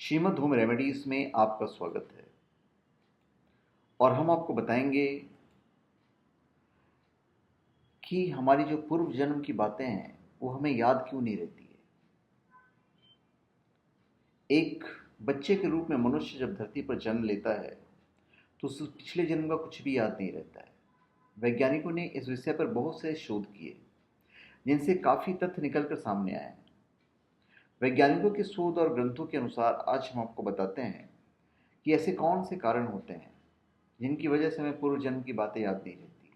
Shrimad home remedies में आपका स्वागत है। और हम आपको बताएंगे कि हमारी जो पूर्व जन्म की बातें हैं वो हमें याद क्यों नहीं रहती है। एक बच्चे के रूप में मनुष्य जब धरती पर जन्म लेता है तो उस पिछले जन्म का कुछ भी याद नहीं रहता है। वैज्ञानिकों ने इस विषय पर बहुत से शोध किए जिनसे काफ़ी तथ्य निकल कर सामने आए हैं। वैज्ञानिकों के शोध और ग्रंथों के अनुसार आज हम आपको बताते हैं कि ऐसे कौन से कारण होते हैं जिनकी वजह से हमें पूर्व जन्म की बातें याद नहीं रहती।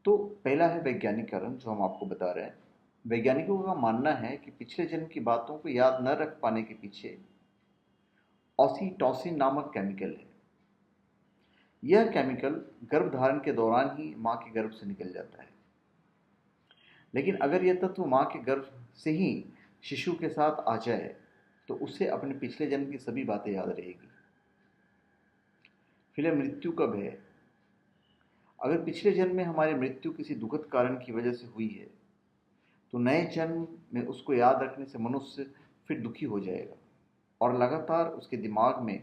तो पहला है वैज्ञानिक कारण जो हम आपको बता रहे हैं। वैज्ञानिकों का मानना है कि पिछले जन्म की बातों को याद न रख पाने के पीछे ऑक्सीटोसिन नामक केमिकल है। यह केमिकल गर्भधारण के दौरान ही मां के गर्भ से निकल जाता है, लेकिन अगर यह तत्व मां के गर्भ से ही शिशु के साथ आ जाए तो उसे अपने पिछले जन्म की सभी बातें याद रहेगी। फिर मृत्यु का भय। अगर पिछले जन्म में हमारी मृत्यु किसी दुखद कारण की वजह से हुई है तो नए जन्म में उसको याद रखने से मनुष्य फिर दुखी हो जाएगा और लगातार उसके दिमाग में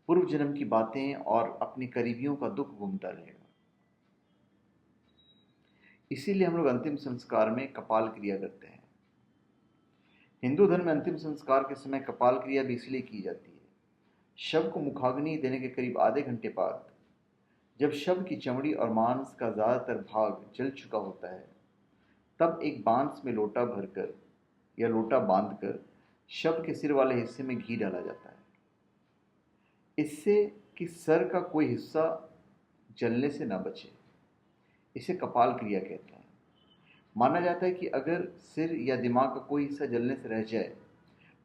पूर्व जन्म की बातें और अपने करीबियों का दुख घूमता रहेगा। इसीलिए हम लोग अंतिम संस्कार में कपाल क्रिया करते हैं। हिंदू धर्म में अंतिम संस्कार के समय कपाल क्रिया भी इसलिए की जाती है। शव को मुखाग्नि देने के करीब आधे घंटे बाद जब शव की चमड़ी और मांस का ज़्यादातर भाग जल चुका होता है तब एक बांस में लोटा भरकर या लोटा बांधकर शव के सिर वाले हिस्से में घी डाला जाता है, इससे कि सर का कोई हिस्सा जलने से न बचे। इसे कपाल क्रिया कहते हैं। माना जाता है कि अगर सिर या दिमाग का कोई हिस्सा जलने से रह जाए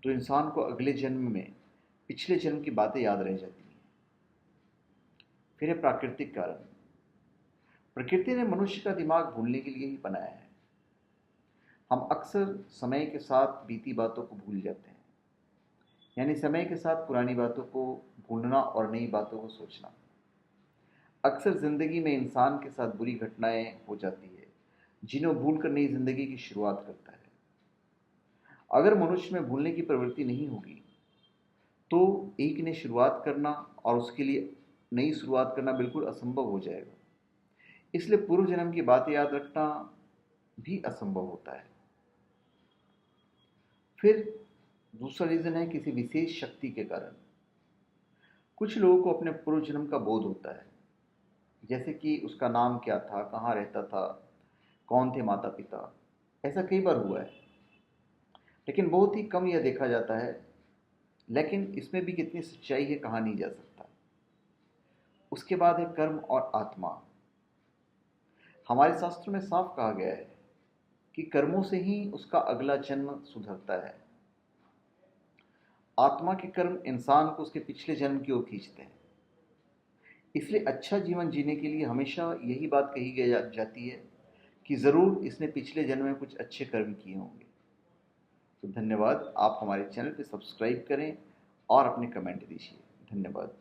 तो इंसान को अगले जन्म में पिछले जन्म की बातें याद रह जाती हैं। फिर है प्राकृतिक कारण। प्रकृति ने मनुष्य का दिमाग भूलने के लिए ही बनाया है। हम अक्सर समय के साथ बीती बातों को भूल जाते हैं, यानी समय के साथ पुरानी बातों को भूलना और नई बातों को सोचना। अक्सर जिंदगी में इंसान के साथ बुरी घटनाएं हो जाती है जिन्हें भूलकर नई जिंदगी की शुरुआत करता है। अगर मनुष्य में भूलने की प्रवृत्ति नहीं होगी तो एक नई शुरुआत करना और उसके लिए नई शुरुआत करना बिल्कुल असंभव हो जाएगा। इसलिए पूर्व जन्म की बातें याद रखना भी असंभव होता है। फिर दूसरा रीज़न है किसी विशेष शक्ति के कारण। कुछ लोगों को अपने पूर्व जन्म का बोध होता है, जैसे कि उसका नाम क्या था, कहाँ रहता था, कौन थे माता पिता। ऐसा कई बार हुआ है, लेकिन बहुत ही कम यह देखा जाता है। लेकिन इसमें भी कितनी सच्चाई है कहा नहीं जा सकता। उसके बाद है कर्म और आत्मा। हमारे शास्त्रों में साफ कहा गया है कि कर्मों से ही उसका अगला जन्म सुधरता है। आत्मा के कर्म इंसान को उसके पिछले जन्म की ओर खींचते हैं। इसलिए अच्छा जीवन जीने के लिए हमेशा यही बात कही जाती है कि ज़रूर इसने पिछले जन्म में कुछ अच्छे कर्म किए होंगे। तो धन्यवाद। आप हमारे चैनल पे सब्सक्राइब करें और अपने कमेंट दीजिए। धन्यवाद।